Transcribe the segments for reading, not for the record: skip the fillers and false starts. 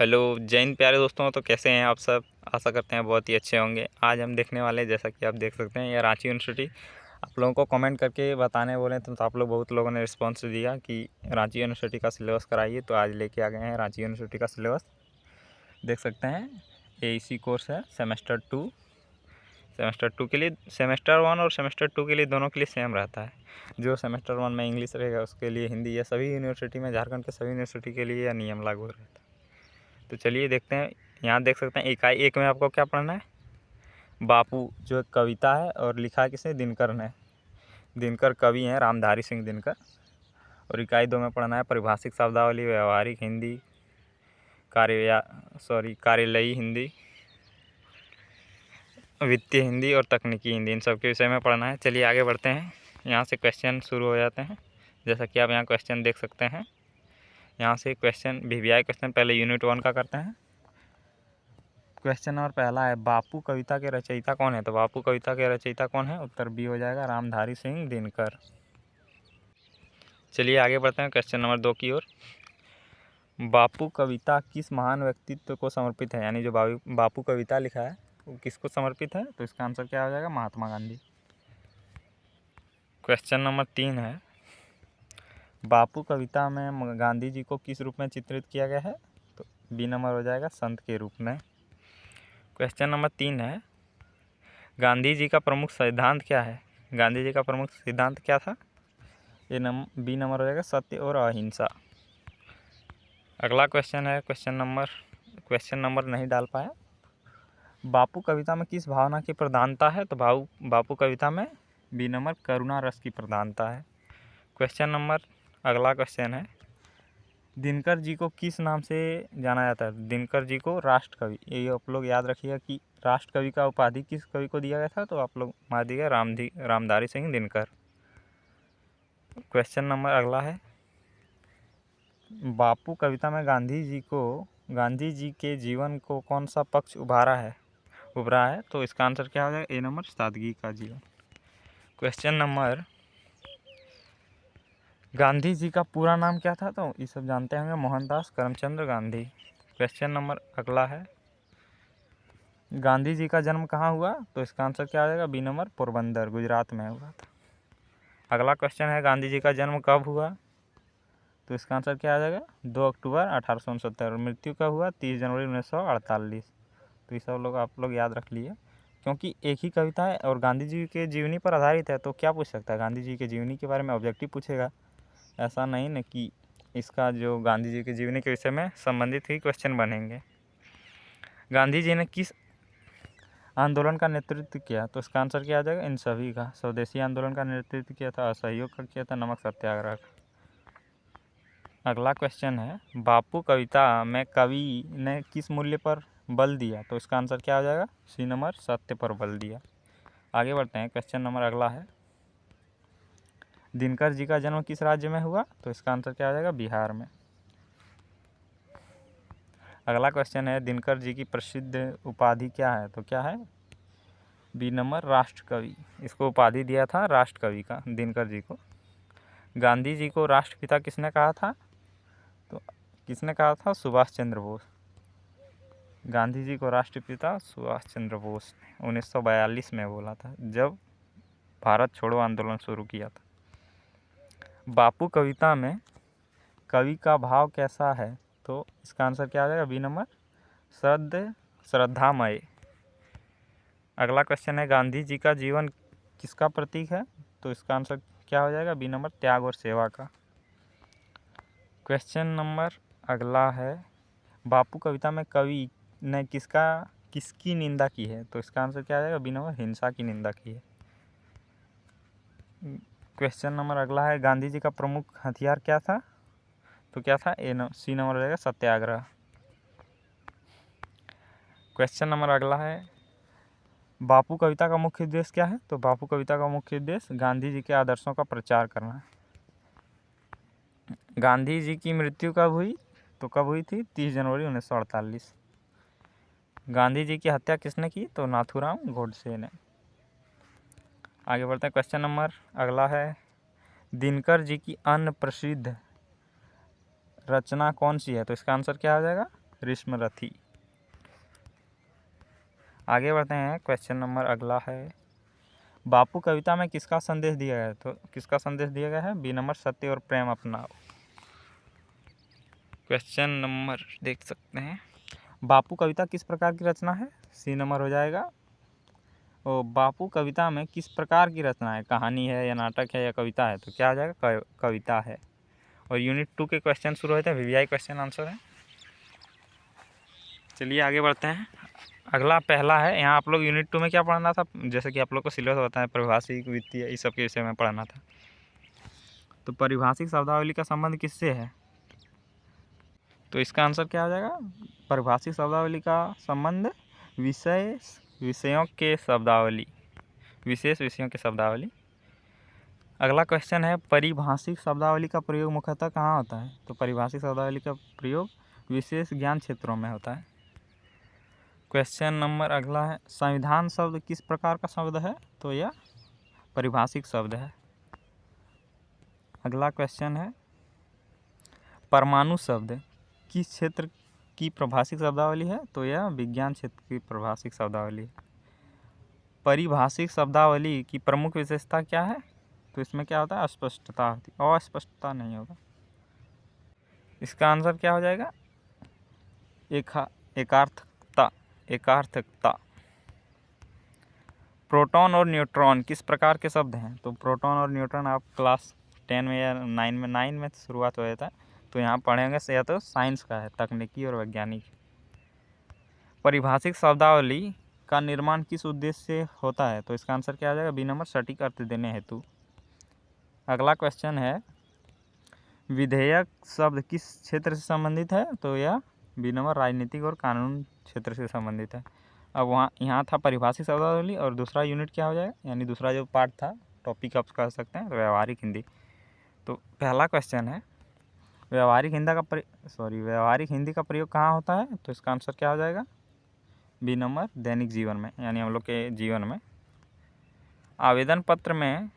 Hello जय हिंद प्यारे दोस्तों। तो कैसे हैं आप सब? आशा करते हैं बहुत ही अच्छे होंगे। आज हम देखने वाले हैं, जैसा कि आप देख सकते हैं, यह रांची यूनिवर्सिटी। आप लोगों को कमेंट करके बताने बोले तो आप लोग बहुत लोगों ने रिस्पांस दिया कि रांची यूनिवर्सिटी का सिलेबस कराइए। तो आज लेके आ गए हैं रांची यूनिवर्सिटी का सिलेबस। देख सकते हैं AEC कोर्स है सेमेस्टर 2। सेमेस्टर 2 के लिए, सेमेस्टर 1 और सेमेस्टर 2 के लिए दोनों के लिए सेम रहता है। जो सेमेस्टर 1 में इंग्लिश रहेगा उसके लिए हिंदी। या सभी यूनिवर्सिटी में, झारखंड के सभी यूनिवर्सिटी के लिए यह नियम लागू रहता है। तो चलिए देखते हैं। यहाँ देख सकते हैं इकाई 1 में आपको क्या पढ़ना है। बापू जो एक कविता है और लिखा है किसने? दिनकर ने। दिनकर कवि हैं रामधारी सिंह दिनकर। और इकाई 2 में पढ़ना है परिभाषिक शब्दावली, व्यवहारिक हिंदी, कार्यलयी हिंदी, वित्तीय हिंदी और तकनीकी हिंदी। इन सब के विषय में पढ़ना है। चलिए आगे बढ़ते हैं। यहाँ से क्वेश्चन शुरू हो जाते हैं। जैसा कि आप यहाँ क्वेश्चन देख सकते हैं। यहाँ से क्वेश्चन VVI क्वेश्चन पहले यूनिट 1 का करते हैं। क्वेश्चन नंबर पहला है, बापू कविता के रचयिता कौन है? तो बापू कविता के रचयिता कौन है? उत्तर बी हो जाएगा, रामधारी सिंह दिनकर। चलिए आगे बढ़ते हैं क्वेश्चन नंबर 2 की ओर। बापू कविता किस महान व्यक्तित्व को समर्पित है? यानी जो बापू कविता लिखा है वो किसको समर्पित है? तो इसका आंसर क्या हो जाएगा? महात्मा गांधी। क्वेश्चन नंबर 3 है, बापू कविता में गांधी जी को किस रूप में चित्रित किया गया है? तो बी नंबर हो जाएगा, संत के रूप में। क्वेश्चन नंबर 3 है, गांधी जी का प्रमुख सिद्धांत क्या है? गांधी जी का प्रमुख सिद्धांत क्या था? ये बी नंबर हो जाएगा, सत्य और अहिंसा। अगला क्वेश्चन है, क्वेश्चन नंबर नहीं डाल पाया। बापू कविता में किस भावना की प्रधानता है? तो बापू कविता में बी नंबर, करुणा रस की प्रधानता है। अगला क्वेश्चन है, दिनकर जी को किस नाम से जाना जाता है? दिनकर जी को राष्ट्र कवि। ये आप लोग याद रखिएगा कि राष्ट्र कवि का उपाधि किस कवि को दिया गया था? तो आप लोग मार दिएगा, रामधारी सिंह दिनकर। क्वेश्चन नंबर अगला है, बापू कविता में गांधी जी के जीवन को कौन सा पक्ष उभरा है? तो इसका आंसर क्या हो जाएगा? ए नंबर, सादगी का जीवन। क्वेश्चन नंबर, गांधी जी का पूरा नाम क्या था? तो ये सब जानते होंगे, मोहनदास करमचंद गांधी। क्वेश्चन नंबर अगला है, गांधी जी का जन्म कहाँ हुआ? तो इसका आंसर क्या आ जाएगा? बी नंबर, पोरबंदर, गुजरात में हुआ था। अगला क्वेश्चन है, गांधी जी का जन्म कब हुआ? तो इसका आंसर क्या आ जाएगा? 2 अक्टूबर 1869। और मृत्यु कब हुआ? 30 जनवरी 1948। तो ये सब आप लोग याद रख लिए, क्योंकि एक ही कविता है और गांधी जी के जीवनी पर आधारित है। तो क्या पूछ सकता है? गांधी जी के जीवनी के बारे में ऑब्जेक्टिव पूछेगा। ऐसा नहीं न कि इसका जो गांधी जी के जीवनी के विषय में संबंधित ही क्वेश्चन बनेंगे। गांधी जी ने किस आंदोलन का नेतृत्व किया? तो इसका आंसर क्या आ जाएगा? इन सभी का। स्वदेशी आंदोलन का नेतृत्व किया था, असहयोग का किया था, नमक सत्याग्रह का। अगला क्वेश्चन है, बापू कविता में कवि ने किस मूल्य पर बल दिया? तो इसका आंसर क्या हो जाएगा? सी नंबर, सत्य पर बल दिया। आगे बढ़ते हैं। क्वेश्चन नंबर अगला है, दिनकर जी का जन्म किस राज्य में हुआ? तो इसका आंसर क्या हो जाएगा? बिहार में। अगला क्वेश्चन है, दिनकर जी की प्रसिद्ध उपाधि क्या है? तो क्या है? बी नंबर, राष्ट्र कवि। इसको उपाधि दिया था राष्ट्र कवि का दिनकर जी को। गांधी जी को राष्ट्रपिता किसने कहा था? तो किसने कहा था? सुभाष चंद्र बोस। गांधी जी को राष्ट्रपिता सुभाष चंद्र बोस ने 1942 में बोला था, जब भारत छोड़ो आंदोलन शुरू किया था। बापू कविता में कवि का भाव कैसा है? तो इसका आंसर क्या आ जाएगा? बी नंबर, श्रद्धामय। अगला क्वेश्चन है, गांधी जी का जीवन किसका प्रतीक है? तो इसका आंसर क्या हो जाएगा? बी नंबर, त्याग और सेवा का। क्वेश्चन नंबर अगला है, बापू कविता में कवि ने किसकी निंदा की है? तो इसका आंसर क्या आ जाएगा? बी नंबर, हिंसा की निंदा की है। क्वेश्चन नंबर अगला है, गांधी जी का प्रमुख हथियार क्या था? तो क्या था? सी नंबर हो जाएगा, सत्याग्रह। क्वेश्चन नंबर अगला है, बापू कविता का मुख्य उद्देश्य क्या है? तो बापू कविता का मुख्य उद्देश्य गांधी जी के आदर्शों का प्रचार करना है। गांधी जी की मृत्यु कब हुई? तो कब हुई थी? 30 जनवरी 1948। गांधी जी की हत्या किसने की? तो नाथूराम गोडसे ने। आगे बढ़ते हैं। क्वेश्चन नंबर अगला है, दिनकर जी की अन्य प्रसिद्ध रचना कौन सी है? तो इसका आंसर क्या हो जाएगा? ऋष्मरथी। आगे बढ़ते हैं, क्वेश्चन नंबर अगला है, बापू कविता में किसका संदेश दिया गया है? तो किसका संदेश दिया गया है? बी नंबर, सत्य और प्रेम अपनाओ। क्वेश्चन नंबर देख सकते हैं, बापू कविता किस प्रकार की रचना है? सी नंबर हो जाएगा। और बापू कविता में किस प्रकार की रचना है? कहानी है या नाटक है या कविता है? तो क्या हो जाएगा? कविता है। और यूनिट 2 के क्वेश्चन शुरू होते हैं, वीवीआई क्वेश्चन आंसर है। चलिए आगे बढ़ते हैं। अगला पहला है, यहाँ आप लोग यूनिट 2 में क्या पढ़ना था? जैसे कि आप लोग को सिलेबस होता है, परिभाषिक, वित्तीय, इस सब के विषय में पढ़ना था। तो परिभाषिक शब्दावली का संबंध किससे है? तो इसका आंसर क्या हो जाएगा? परिभाषिक शब्दावली का संबंध विषयों के शब्दावली, विशेष विषयों के शब्दावली। अगला क्वेश्चन है, परिभाषिक शब्दावली का प्रयोग मुख्यतः कहाँ होता है? तो परिभाषिक शब्दावली का प्रयोग विशेष ज्ञान क्षेत्रों में होता है। क्वेश्चन नंबर अगला है, संविधान शब्द किस प्रकार का शब्द है? तो यह परिभाषिक शब्द है। अगला क्वेश्चन है, परमाणु शब्द किस क्षेत्र की परिभाषिक शब्दावली है? तो यह विज्ञान क्षेत्र की परिभाषिक शब्दावली है। परिभाषिक शब्दावली की प्रमुख विशेषता क्या है? तो इसमें क्या होता है? अस्पष्टता होती है, अस्पष्टता नहीं होगा। इसका आंसर क्या हो जाएगा? एकार्थकता। प्रोटॉन और न्यूट्रॉन किस प्रकार के शब्द हैं? तो प्रोटॉन और न्यूट्रॉन आप क्लास 10 में या 9 में शुरुआत हो जाता है, तो यहाँ पढ़ेंगे से, या तो साइंस का है, तकनीकी और वैज्ञानिक। परिभाषिक शब्दावली का निर्माण किस उद्देश्य से होता है? तो इसका आंसर क्या आ जाएगा? बी नंबर, सटीक अर्थ देने हेतु। अगला क्वेश्चन है, विधेयक शब्द किस क्षेत्र से संबंधित है? तो यह बी नंबर, राजनीतिक और कानून क्षेत्र से संबंधित है। अब यहाँ था परिभाषिक शब्दावली, और दूसरा यूनिट क्या हो जाएगा, यानी दूसरा जो पार्ट था, टॉपिक आप कह सकते हैं, व्यवहारिक हिंदी। तो पहला क्वेश्चन है, व्यवहारिक हिंदी का प्रयोग कहाँ होता है? तो इसका आंसर क्या हो जाएगा? बी नंबर, दैनिक जीवन में, यानी हम लोग के जीवन में। आवेदन पत्र में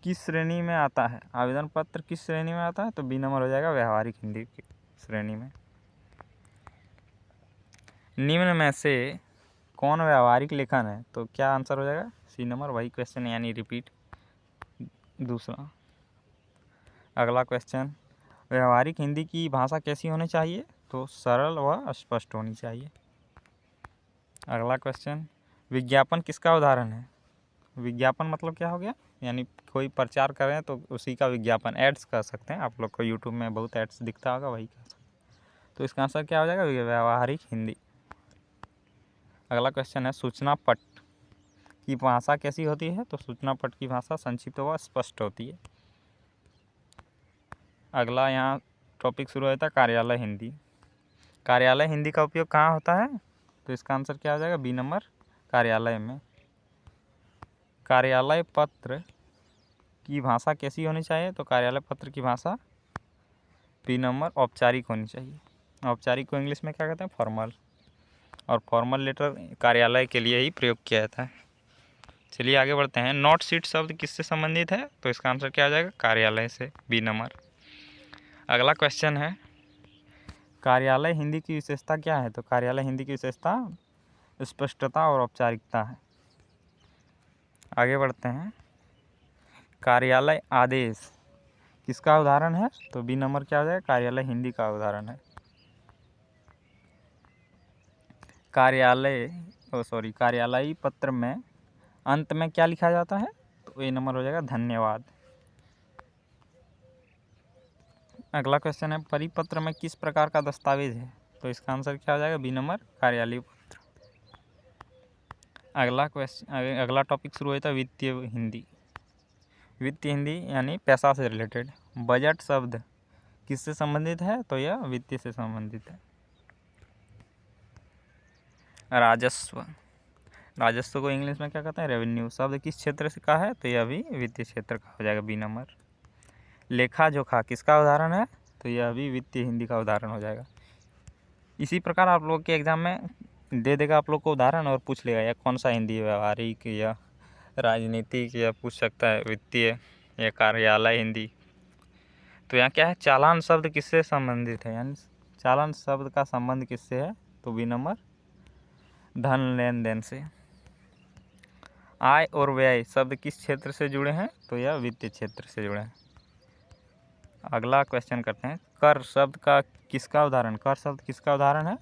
किस श्रेणी में आता है? आवेदन पत्र किस श्रेणी में आता है? तो बी नंबर हो जाएगा, व्यवहारिक हिंदी की श्रेणी में। निम्न में से कौन व्यवहारिक लेखन है? तो क्या आंसर हो जाएगा? सी नंबर, वही क्वेश्चन यानी रिपीट दूसरा। अगला क्वेश्चन, व्यवहारिक हिंदी की भाषा कैसी होनी चाहिए? तो सरल व स्पष्ट होनी चाहिए। अगला क्वेश्चन, विज्ञापन किसका उदाहरण है? विज्ञापन मतलब क्या हो गया? यानी कोई प्रचार कर रहे हैं तो उसी का विज्ञापन, एड्स कह सकते हैं। आप लोग को यूट्यूब में बहुत एड्स दिखता होगा, वही कह सकते हैं। तो इसका आंसर क्या हो जाएगा? व्यवहारिक हिंदी। अगला क्वेश्चन है, सूचना पट की भाषा कैसी होती है? तो सूचना पट की भाषा संक्षिप्त व स्पष्ट होती है। अगला यहाँ टॉपिक शुरू होता है, कार्यालय हिंदी। कार्यालय हिंदी का उपयोग कहाँ होता है? तो इसका आंसर क्या हो जाएगा? बी नंबर, कार्यालय में। कार्यालय पत्र की भाषा कैसी होनी चाहिए? तो कार्यालय पत्र की भाषा बी नंबर, औपचारिक होनी चाहिए। औपचारिक को इंग्लिश में क्या कहते हैं? फॉर्मल। और फॉर्मल लेटर कार्यालय के लिए ही प्रयोग किया जाता है। चलिए आगे बढ़ते हैं, नोट शीट शब्द किससे संबंधित है? तो इसका आंसर क्या हो जाएगा? कार्यालय से, बी नंबर। अगला क्वेश्चन है, कार्यालय हिंदी की विशेषता क्या है? तो कार्यालय हिंदी की विशेषता स्पष्टता और औपचारिकता है। आगे बढ़ते हैं, कार्यालय आदेश किसका उदाहरण है? तो बी नंबर क्या हो जाएगा? कार्यालय हिंदी का उदाहरण है। कार्यालयी पत्र में अंत में क्या लिखा जाता है? तो ए नंबर हो जाएगा, धन्यवाद। अगला क्वेश्चन है, परिपत्र में किस प्रकार का दस्तावेज है? तो इसका आंसर क्या हो जाएगा? बी नंबर, कार्यालय पत्र। अगला टॉपिक शुरू होता है, वित्तीय हिंदी। वित्तीय हिंदी यानी पैसा से रिलेटेड। बजट शब्द किससे संबंधित है? तो यह वित्तीय से संबंधित है। राजस्व को इंग्लिश में क्या कहते हैं? रेवेन्यू शब्द किस क्षेत्र से का है? तो यह भी वित्तीय क्षेत्र का हो जाएगा, बी नंबर। लेखा जोखा किसका उदाहरण है? तो यह भी वित्तीय हिंदी का उदाहरण हो जाएगा। इसी प्रकार आप लोग के एग्जाम में दे देगा आप लोग को उदाहरण, और पूछ लेगा या कौन सा हिंदी है, व्यवहारिक या राजनीतिक, या पूछ सकता है वित्तीय या कार्यालय हिंदी। तो यहाँ क्या है, चालान शब्द किससे संबंधित है? यानी चालन शब्द का संबंध किससे है? तो बी नंबर धन लेन देन से। आय और व्यय शब्द किस क्षेत्र से जुड़े हैं? तो यह वित्तीय क्षेत्र से जुड़े हैं। अगला क्वेश्चन करते हैं, कर शब्द का किसका उदाहरण? कर शब्द किसका उदाहरण है?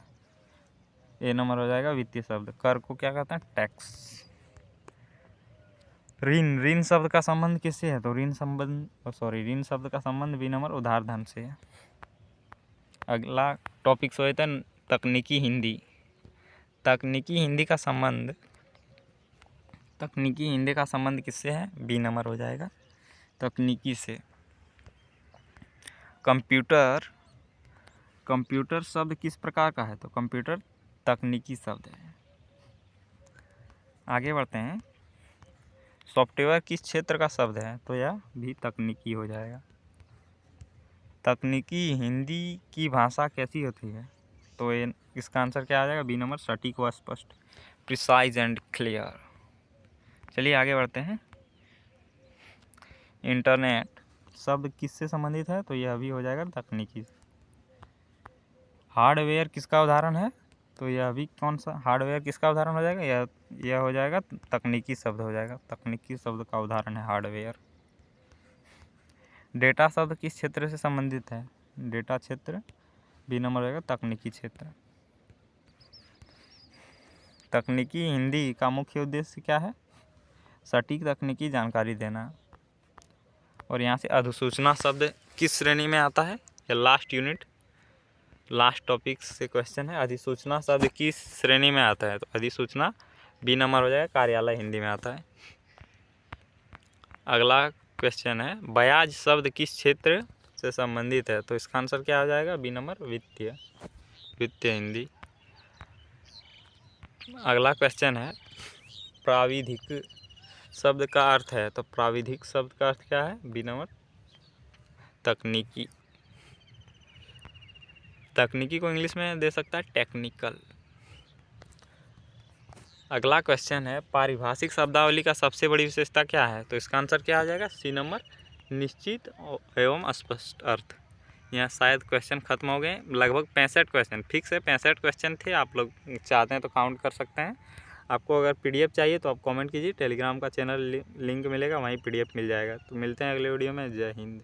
ए नंबर हो जाएगा वित्तीय शब्द। कर को क्या कहते हैं? टैक्स। ऋण, ऋण शब्द का संबंध किससे है? तो ऋण शब्द का संबंध बी नंबर उधार धन से है। अगला टॉपिक सो था तकनीकी हिंदी। तकनीकी हिंदी का संबंध किससे है? बी नंबर हो जाएगा तकनीकी से। कंप्यूटर शब्द किस प्रकार का है? तो कंप्यूटर तकनीकी शब्द है। आगे बढ़ते हैं, सॉफ्टवेयर किस क्षेत्र का शब्द है? तो यह भी तकनीकी हो जाएगा। तकनीकी हिंदी की भाषा कैसी होती है? तो ये इसका आंसर क्या आ जाएगा? बी नंबर सटीक व स्पष्ट, प्रिसाइज एंड क्लियर। चलिए आगे बढ़ते हैं, इंटरनेट शब्द किससे संबंधित है? तो यह भी हो जाएगा तकनीकी। हार्डवेयर किसका उदाहरण है? तो यह भी कौन सा हार्डवेयर किसका उदाहरण हो जाएगा? यह हो जाएगा तकनीकी शब्द हो जाएगा। तकनीकी शब्द का उदाहरण है हार्डवेयर। डेटा शब्द किस क्षेत्र से संबंधित है? डेटा क्षेत्र बी नंबर रहेगा तकनीकी क्षेत्र। तकनीकी हिंदी का मुख्य उद्देश्य क्या है? सटीक तकनीकी जानकारी देना। और यहाँ से अधिसूचना शब्द किस श्रेणी में आता है? या लास्ट टॉपिक से क्वेश्चन है, अधिसूचना शब्द किस श्रेणी में आता है? तो अधिसूचना बी नंबर हो जाएगा कार्यालय हिंदी में आता है। अगला क्वेश्चन है, ब्याज शब्द किस क्षेत्र से संबंधित है? तो इसका आंसर क्या हो जाएगा? बी नंबर वित्तीय हिंदी। अगला क्वेश्चन है, प्राविधिक शब्द का अर्थ है? तो प्राविधिक शब्द का अर्थ क्या है? बी नंबर तकनीकी। तकनीकी को इंग्लिश में दे सकता है टेक्निकल। अगला क्वेश्चन है, पारिभाषिक शब्दावली का सबसे बड़ी विशेषता क्या है? तो इसका आंसर क्या आ जाएगा? सी नंबर निश्चित एवं स्पष्ट अर्थ। यहाँ शायद क्वेश्चन खत्म हो गए। लगभग 65 क्वेश्चन फिक्स है, 65 क्वेश्चन थे। आप लोग चाहते हैं तो काउंट कर सकते हैं। आपको अगर पीडीएफ चाहिए तो आप कमेंट कीजिए, टेलीग्राम का चैनल लिंक मिलेगा, वहीं पीडीएफ मिल जाएगा। तो मिलते हैं अगले वीडियो में। जय हिंद।